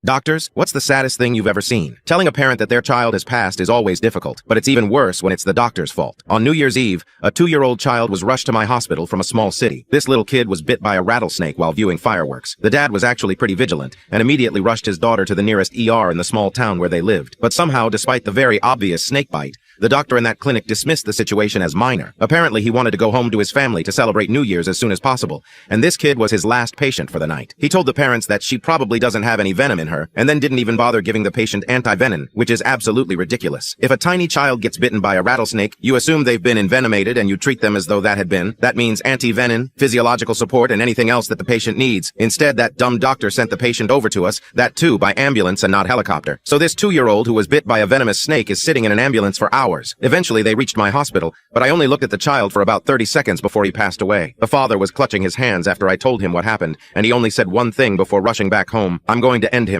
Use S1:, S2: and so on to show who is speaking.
S1: Doctors, what's the saddest thing you've ever seen? Telling a parent that their child has passed is always difficult, but it's even worse when it's the doctor's fault. On New Year's Eve, a 2-year-old child was rushed to my hospital from a small city. This little kid was bit by a rattlesnake while viewing fireworks. The dad was actually pretty vigilant and immediately rushed his daughter to the nearest ER in the small town where they lived. But somehow, despite the very obvious snake bite, the doctor in that clinic dismissed the situation as minor. Apparently, he wanted to go home to his family to celebrate New Year's as soon as possible, and this kid was his last patient for the night. He told the parents that she probably doesn't have any venom in her, and then didn't even bother giving the patient anti-venom, which is absolutely ridiculous. If a tiny child gets bitten by a rattlesnake, you assume they've been envenomated and you treat them as though that means anti-venom, physiological support, and anything else that the patient needs. Instead, that dumb doctor sent the patient over to us, that too by ambulance and not helicopter. So this 2-year-old who was bit by a venomous snake is sitting in an ambulance for hours. Eventually, they reached my hospital, but I only looked at the child for about 30 seconds before he passed away. The father was clutching his hands after I told him what happened, and he only said one thing before rushing back home: "I'm going to end him."